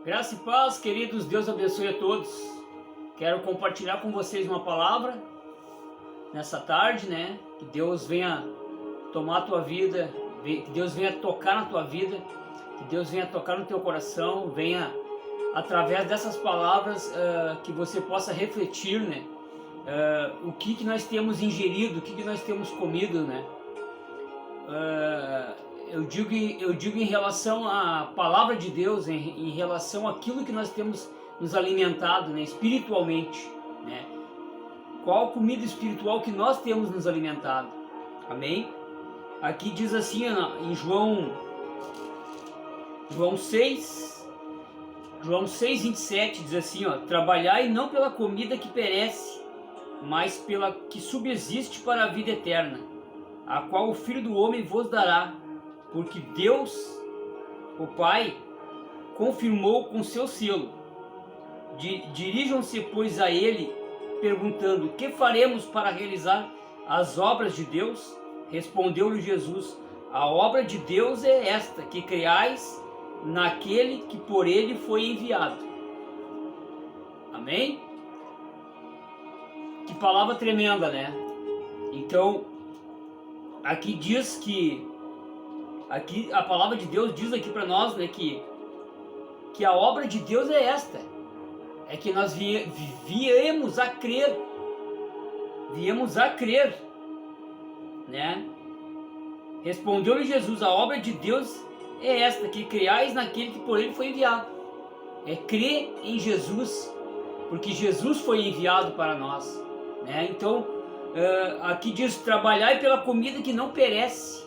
Graça e paz, queridos, Deus abençoe a todos. Quero compartilhar com vocês uma palavra nessa tarde, né? Que Deus venha tomar a tua vida, que Deus venha tocar na tua vida, que Deus venha tocar no teu coração, venha através dessas palavras que você possa refletir, né? O que nós temos ingerido, o que nós temos comido, né? Eu digo em relação à palavra de Deus, em relação àquilo que nós temos nos alimentado, né, espiritualmente, né? Qual comida espiritual que nós temos nos alimentado? Amém? Aqui diz assim, em João 6:27, diz assim, trabalhai não pela comida que perece, mas pela que subsiste para a vida eterna, a qual o Filho do Homem vos dará, porque Deus, o Pai, confirmou com seu selo. Dirijam-se, pois, a ele, perguntando: que faremos para realizar as obras de Deus? Respondeu-lhe Jesus: a obra de Deus é esta, que creais naquele que por ele foi enviado. Amém? Que palavra tremenda, né? Então, aqui diz que aqui a palavra de Deus diz aqui para nós, né, que a obra de Deus é esta, é que nós viemos a crer, né? Respondeu-lhe Jesus: a obra de Deus é esta, que creais naquele que por ele foi enviado. É crer em Jesus, porque Jesus foi enviado para nós, né? Então, aqui diz: trabalhai pela comida que não perece.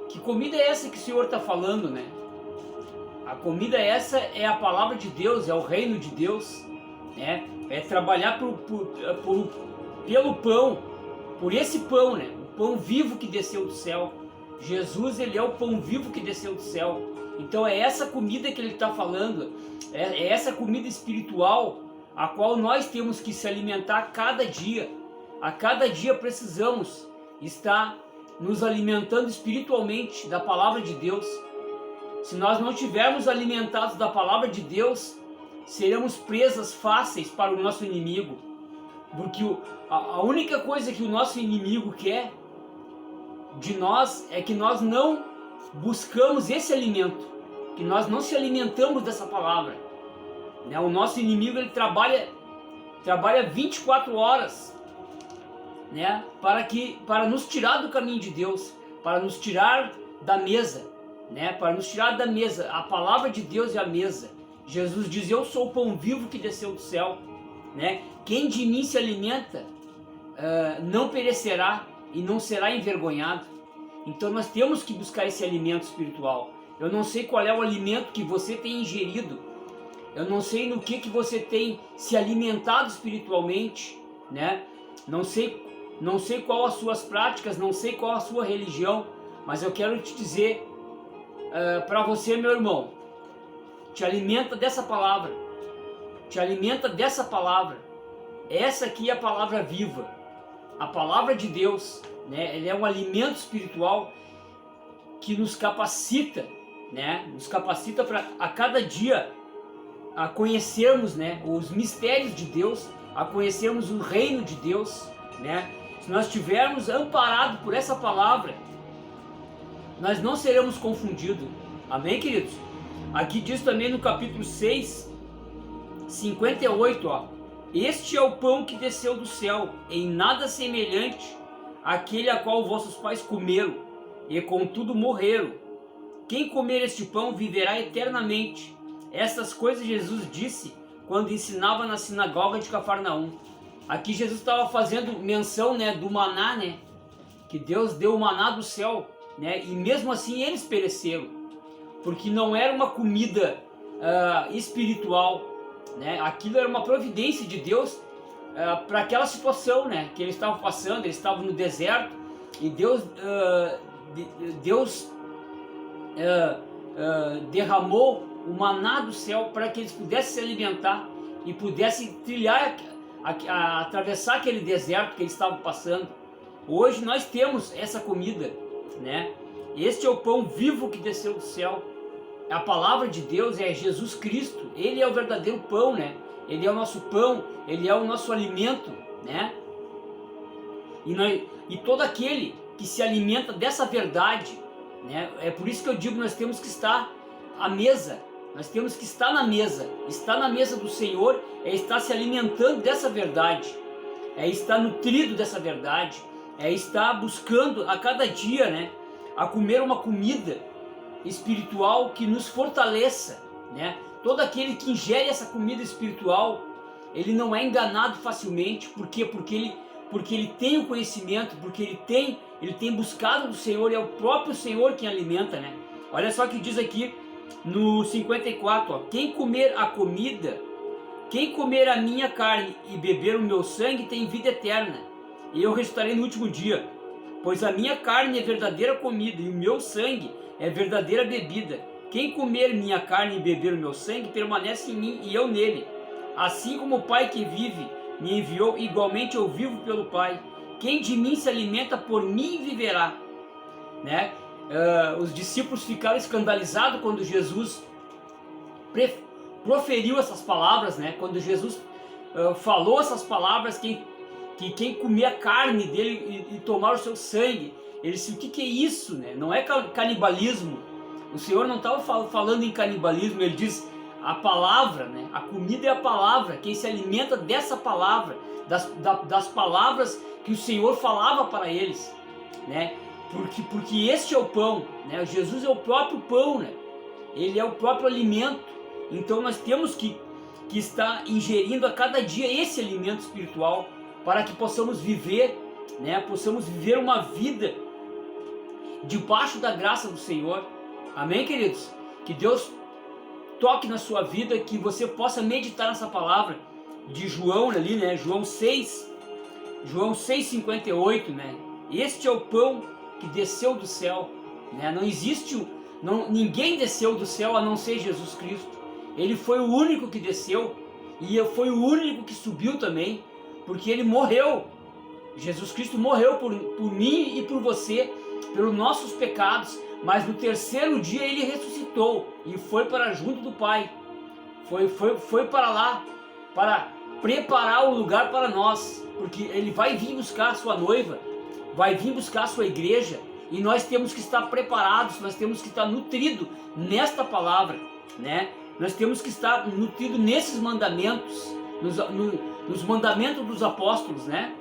Que comida é essa que o Senhor está falando, né? A comida essa é a palavra de Deus, é o reino de Deus, né? É trabalhar pelo pão, por esse pão, né? O pão vivo que desceu do céu. Jesus, ele é o pão vivo que desceu do céu. Então é essa comida que ele está falando, é essa comida espiritual a qual nós temos que se alimentar a cada dia. A cada dia precisamos estar nos alimentando espiritualmente da palavra de Deus. Se nós não estivermos alimentados da palavra de Deus, seremos presas fáceis para o nosso inimigo, porque a única coisa que o nosso inimigo quer de nós é que nós não buscamos esse alimento, que nós não se alimentamos dessa palavra, né? O nosso inimigo, ele trabalha 24 horas, né, para nos tirar do caminho de Deus, para nos tirar da mesa, né, para nos tirar da mesa. A palavra de Deus é a mesa. Jesus diz: eu sou o pão vivo que desceu do céu, né? Quem de mim se alimenta não perecerá e não será envergonhado. Então nós temos que buscar esse alimento espiritual. Eu não sei qual é o alimento que você tem ingerido, eu não sei no que você tem se alimentado espiritualmente, né? Não sei qual as suas práticas, não sei qual a sua religião, mas eu quero te dizer para você, meu irmão, te alimenta dessa palavra, essa aqui é a palavra viva, a palavra de Deus, né? Ele é um alimento espiritual que nos capacita, né? Nos capacita para a cada dia a conhecermos, né, os mistérios de Deus, a conhecermos o reino de Deus, né? Se nós estivermos amparados por essa palavra, nós não seremos confundidos. Amém, queridos? Aqui diz também no capítulo 6:58, este é o pão que desceu do céu, em nada semelhante àquele a qual vossos pais comeram, e contudo morreram. Quem comer este pão viverá eternamente. Estas coisas Jesus disse quando ensinava na sinagoga de Cafarnaum. Aqui Jesus estava fazendo menção, né, do maná, né, que Deus deu o maná do céu, né, e mesmo assim eles pereceram, porque não era uma comida espiritual, né, aquilo era uma providência de Deus para aquela situação, né, que eles estavam passando. Eles estavam no deserto e Deus derramou o maná do céu para que eles pudessem se alimentar e pudessem trilhar, atravessar aquele deserto que eles estavam passando. Hoje nós temos essa comida, né? Este é o pão vivo que desceu do céu, a palavra de Deus é Jesus Cristo. Ele é o verdadeiro pão, né? Ele é o nosso pão, ele é o nosso alimento, né? E todo aquele que se alimenta dessa verdade, né? É por isso que eu digo, nós temos que estar à mesa, nós temos que estar na mesa. Estar na mesa do Senhor é estar se alimentando dessa verdade, é estar nutrido dessa verdade, é estar buscando a cada dia, né, a comer uma comida espiritual que nos fortaleça, né? Todo aquele que ingere essa comida espiritual, ele não é enganado facilmente. Por quê? Porque ele tem o conhecimento, porque ele tem buscado do Senhor, e é o próprio Senhor quem alimenta, né? Olha só o que diz aqui no 54, ó: quem comer a comida, quem comer a minha carne e beber o meu sangue tem vida eterna, e eu ressuscitarei no último dia. Pois a minha carne é verdadeira comida e o meu sangue é verdadeira bebida. Quem comer minha carne e beber o meu sangue permanece em mim e eu nele. Assim como o Pai que vive me enviou, igualmente eu vivo pelo Pai. Quem de mim se alimenta, por mim viverá. Né? Os discípulos ficaram escandalizados quando Jesus proferiu essas palavras, né? Quando Jesus falou essas palavras, que quem comer a carne dele e tomar o seu sangue, ele disse: o que é isso, né? Não é canibalismo. O Senhor não estava falando em canibalismo. Ele diz: a palavra, né? A comida é a palavra. Quem se alimenta dessa palavra, das palavras que o Senhor falava para eles, né? Porque este é o pão, né? Jesus é o próprio pão, né? Ele é o próprio alimento. Então nós temos que estar ingerindo a cada dia esse alimento espiritual, para que possamos viver, né? Possamos viver uma vida debaixo da graça do Senhor. Amém, queridos? Que Deus toque na sua vida, que você possa meditar nessa palavra de João ali, né? João 6:58, né? Este é o pão que desceu do céu, né? Ninguém desceu do céu a não ser Jesus Cristo. Ele foi o único que desceu, e foi o único que subiu também, porque ele morreu. Jesus Cristo morreu por mim e por você, pelos nossos pecados, mas no terceiro dia ele ressuscitou e foi para junto do Pai. Foi para lá, para preparar o lugar para nós, porque ele vai vir buscar a sua noiva, vai vir buscar a sua igreja, e nós temos que estar preparados, nós temos que estar nutridos nesta palavra, né? Nós temos que estar nutridos nesses mandamentos, nos mandamentos dos apóstolos, né?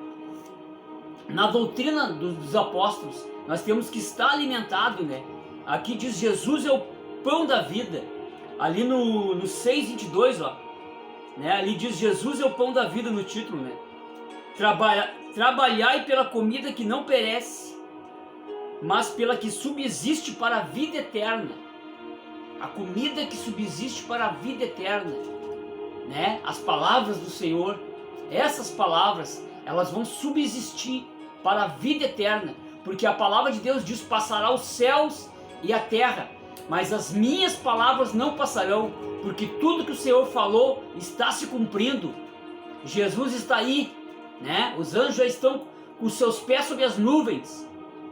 Na doutrina dos apóstolos, nós temos que estar alimentado, né? Aqui diz: Jesus é o pão da vida. Ali no 6:22, ó, né? Ali diz: Jesus é o pão da vida no título, né? Trabalhai pela comida que não perece, mas pela que subsiste para a vida eterna. A comida que subsiste para a vida eterna, né? As palavras do Senhor, essas palavras, elas vão subsistir para a vida eterna, porque a palavra de Deus diz: passará os céus e a terra, mas as minhas palavras não passarão, porque tudo que o Senhor falou está se cumprindo. Jesus está aí, né? Os anjos já estão com os seus pés sobre as nuvens,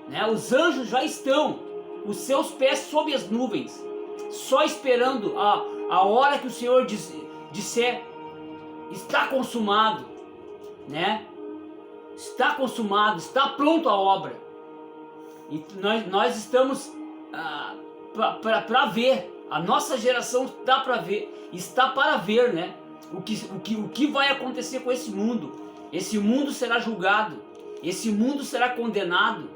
né? Os anjos já estão com os seus pés sobre as nuvens, só esperando a hora que o Senhor disser: está consumado, né? Está consumado, está pronto a obra. E nós estamos para ver, a nossa geração está para ver, né? O que vai acontecer com esse mundo. Esse mundo será julgado, esse mundo será condenado,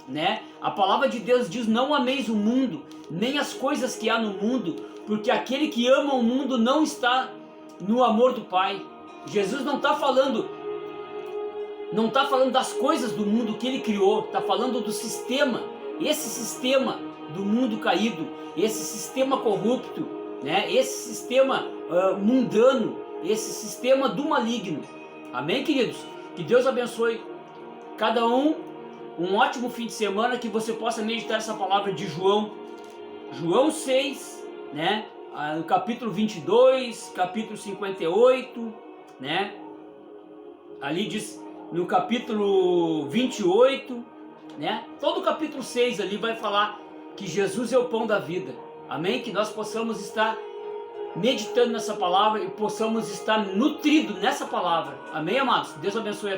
né? A palavra de Deus diz: não ameis o mundo, nem as coisas que há no mundo, porque aquele que ama o mundo não está no amor do Pai. Jesus não está falando das coisas do mundo que ele criou, está falando do sistema, esse sistema do mundo caído, esse sistema corrupto, né? Esse sistema mundano, esse sistema do maligno. Amém, queridos? Que Deus abençoe cada um ótimo fim de semana, que você possa meditar essa palavra de João 6, né? No capítulo 22, capítulo 58, né? Ali diz no capítulo 28, né? Todo o capítulo 6 ali vai falar que Jesus é o pão da vida. Amém? Que nós possamos estar meditando nessa palavra e possamos estar nutridos nessa palavra. Amém, amados? Deus abençoe a